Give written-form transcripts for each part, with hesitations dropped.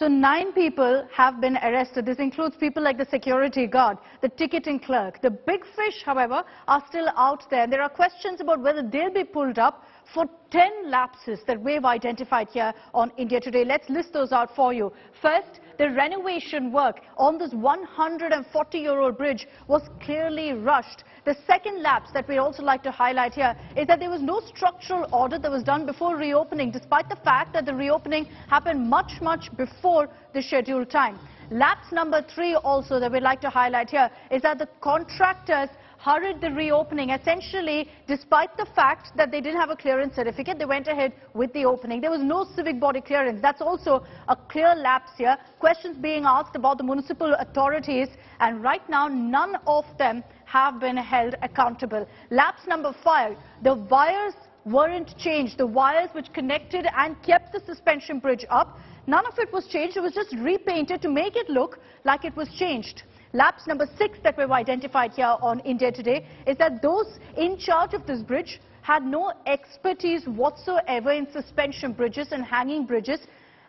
So 9 people have been arrested. This includes people like the security guard, the ticketing clerk. The big fish, however, are still out there. There are questions about whether they'll be pulled up for 10 lapses that we've identified here on India Today. Let's list those out for you. First, the renovation work on this 140-year-old bridge was clearly rushed. The second lapse that we'd also like to highlight here is that there was no structural audit that was done before reopening, despite the fact that the reopening happened much before the scheduled time. Lapse number 3 also that we'd like to highlight here is that the contractors hurried the reopening. Essentially, despite the fact that they didn't have a clearance certificate, they went ahead with the opening. There was no civic body clearance. That's also a clear lapse here. Questions being asked about the municipal authorities, and right now none of them have been held accountable. Lapse number 5, the wires weren't changed. The wires which connected and kept the suspension bridge up, none of it was changed. It was just repainted to make it look like it was changed. Lapse number 6 that we've identified here on India Today is that those in charge of this bridge had no expertise whatsoever in suspension bridges and hanging bridges,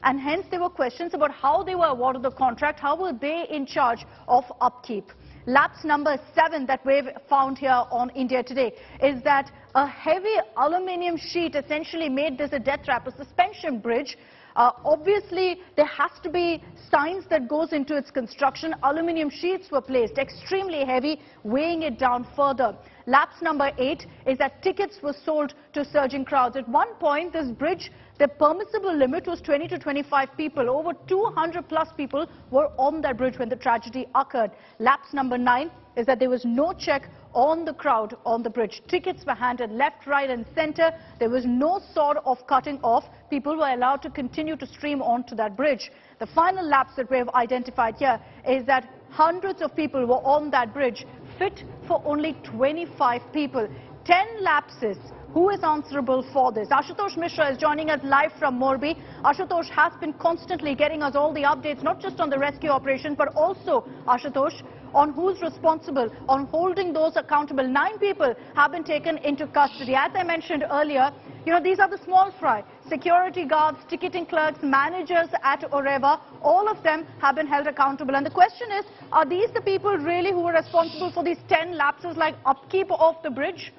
and hence there were questions about how they were awarded the contract, how were they in charge of upkeep. Lapse number 7 that we've found here on India Today is that a heavy aluminium sheet essentially made this a death trap, a suspension bridge. Obviously, there has to be science that goes into its construction. Aluminium sheets were placed, extremely heavy, weighing it down further. Lapse number 8 is that tickets were sold to surging crowds. At one point, this bridge, the permissible limit was 20 to 25 people. Over 200 plus people were on that bridge when the tragedy occurred. Lapse number 9 is that there was no check on the crowd on the bridge. Tickets were handed left, right and center. There was no sort of cutting off. People were allowed to continue to stream onto that bridge. The final lapse that we have identified here is that hundreds of people were on that bridge, fit for only 25 people. 10 lapses. Who is answerable for this? Ashutosh Mishra is joining us live from Morbi. Ashutosh has been constantly getting us all the updates, not just on the rescue operation, but also, Ashutosh, on who's responsible, on holding those accountable. 9 people have been taken into custody. As I mentioned earlier, these are the small fry. Security guards, ticketing clerks, managers at Oreva, all of them have been held accountable. And the question is, are these the people really who are responsible for these 10 lapses like upkeep of the bridge?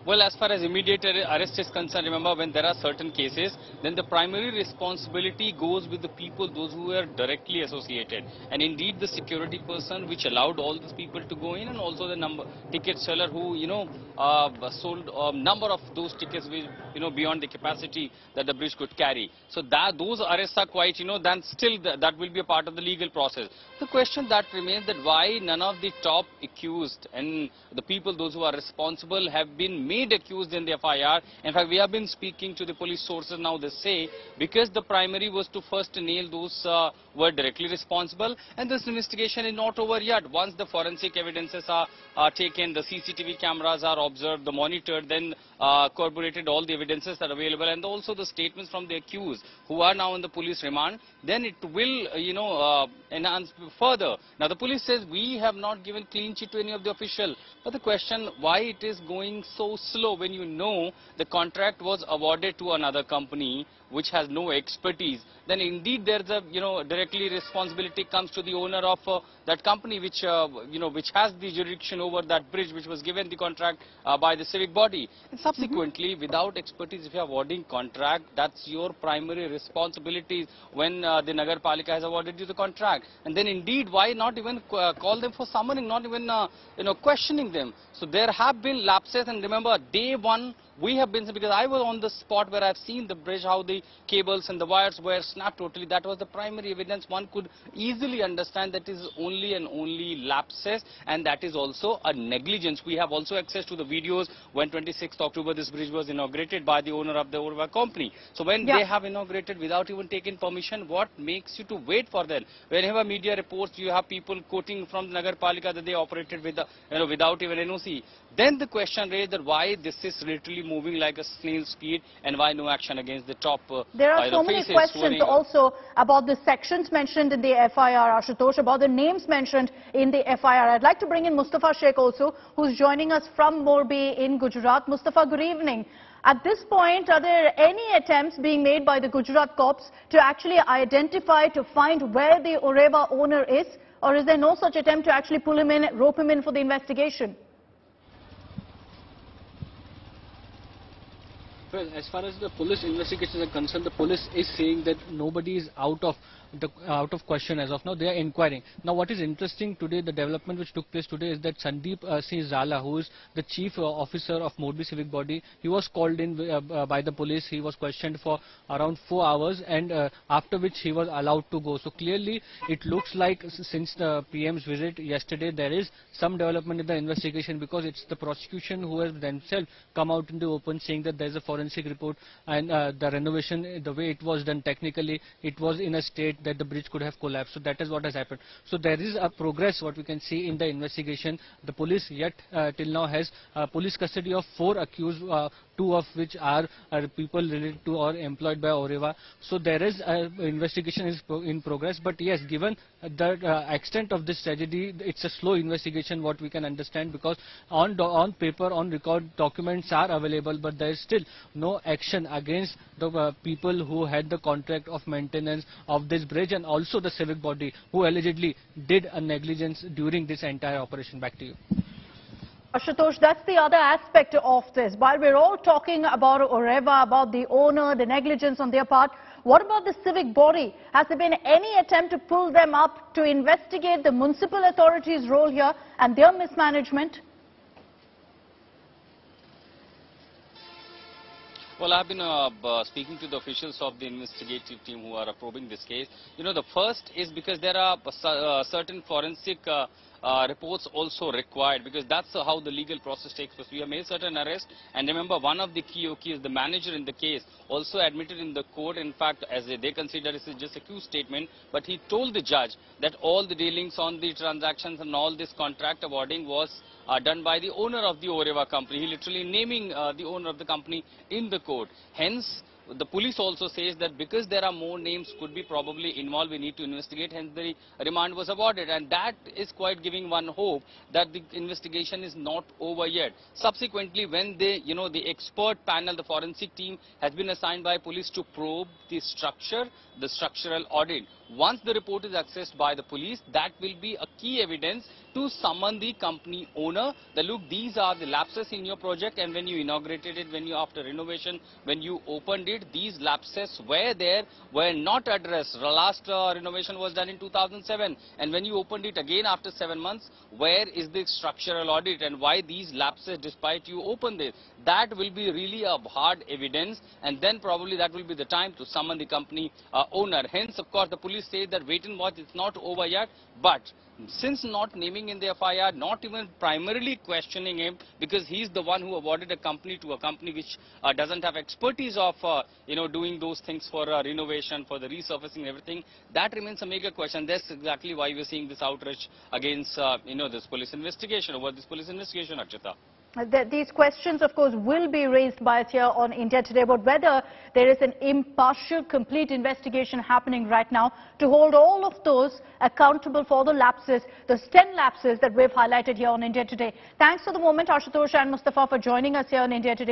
Well, as far as immediate arrest is concerned, remember, when there are certain cases, then the primary responsibility goes with the people, those who are directly associated. And indeed, the security person which allowed all these people to go in, and also the ticket seller who, sold a number of those tickets with, beyond the capacity that the bridge could carry. So those arrests are quite, then still that will be a part of the legal process. The question that remains that why none of the top accused and the people, those who are responsible, have been made accused in the FIR. In fact, we have been speaking to the police sources now. They say because the primary was to first nail those were directly responsible, and this investigation is not over yet. Once the forensic evidences are taken, the CCTV cameras are observed, the monitored, then corroborated all the evidences that are available, and also the statements from the accused who are now in the police remand, then it will enhance further. Now the police says we have not given clean sheet to any of the official, but the question why it is going so slow when the contract was awarded to another company which has no expertise, then indeed there's a directly responsibility comes to the owner of that company which which has the jurisdiction over that bridge, which was given the contract by the civic body. And subsequently, without expertise, if you are awarding contract, that's your primary responsibility when the Nagar Palika has awarded you the contract. And then indeed, why not even call them for summoning, not even questioning them? So there have been lapses, and remember, day one we have been, because I was on the spot where I've seen the bridge, how the cables and the wires were snapped totally. That was the primary evidence. One could easily understand that is only and only lapses, and that is also a negligence. We have also access to the videos when 26th October this bridge was inaugurated by the owner of the Oreva company. So when they have inaugurated without even taking permission, what makes you to wait for them? Whenever media reports, you have people quoting from the Nagar Palika that they operated with without even NOC. Then the question raised that why this is literally moving like a snail's speed, and why no action against the top There are so many questions also about the sections mentioned in the FIR, Ashutosh, about the names mentioned in the FIR. I'd like to bring in Mustafa Sheikh also, who's joining us from Morbi in Gujarat. Mustafa, good evening. At this point, are there any attempts being made by the Gujarat Corps to actually identify, to find where the Oreva owner is? Or is there no such attempt to actually pull him in, rope him in for the investigation? Well, as far as the police investigations are concerned, the police is saying that nobody is out of question as of now. They are inquiring. Now, what is interesting today, the development which took place today, is that Sandeep Singh Zala, who is the chief officer of Morbi civic body, he was called in by the police. He was questioned for around 4 hours, and after which he was allowed to go. So clearly, it looks like since the PM's visit yesterday, there is some development in the investigation, because it's the prosecution who has themselves come out in the open saying that there is a forensic report, and the renovation, the way it was done technically, it was in a state that the bridge could have collapsed. So that is what has happened. So there is a progress, what we can see in the investigation. The police yet till now has police custody of 4 accused, 2 of which are people related to or employed by Oreva. So there is investigation is in progress. But yes, given the extent of this tragedy, it's a slow investigation, what we can understand, because on paper, on record, documents are available, but there is still no action against the people who had the contract of maintenance of this bridge, and also the civic body who allegedly did a negligence during this entire operation. Back to you. Ashutosh, that's the other aspect of this. While we're all talking about Oreva, about the owner, the negligence on their part, what about the civic body? Has there been any attempt to pull them up to investigate the municipal authorities' role here and their mismanagement? Well, I've been speaking to the officials of the investigative team who are probing this case. You know, the first is because there are certain forensic reports also required, because that's how the legal process takes place. We have made certain arrests, and remember, one of the key is the manager in the case also admitted in the court. In fact, as they consider this is just a accused statement, but he told the judge that all the dealings on the transactions and all this contract awarding was done by the owner of the Oreva company. He literally naming the owner of the company in the court. Hence, the police also says that because there are more names could be probably involved, we need to investigate. Hence, the remand was awarded, and that is quite giving one hope that the investigation is not over yet. Subsequently, when they, the expert panel, the forensic team has been assigned by police to probe the structure, the structural audit. Once the report is accessed by the police, that will be a key evidence to summon the company owner that look, these are the lapses in your project, and when you inaugurated it, after renovation, when you opened it, these lapses were there, were not addressed. The last renovation was done in 2007, and when you opened it again after 7 months, where is the structural audit and why these lapses despite you opened it? That will be really a hard evidence, and then probably that will be the time to summon the company owner. Hence, of course, the police say that wait and watch, it's not over yet, but since not naming in the FIR, not even primarily questioning him, because he's the one who awarded a company to a company which doesn't have expertise of, doing those things for renovation, for the resurfacing and everything, that remains a major question. That's exactly why we're seeing this outrage against, this police investigation, over this police investigation, Ajanta. These questions, of course, will be raised by us here on India Today, but whether there is an impartial, complete investigation happening right now to hold all of those accountable for the lapses, those 10 lapses that we've highlighted here on India Today. Thanks for the moment, Ashutosh and Mustafa, for joining us here on India Today.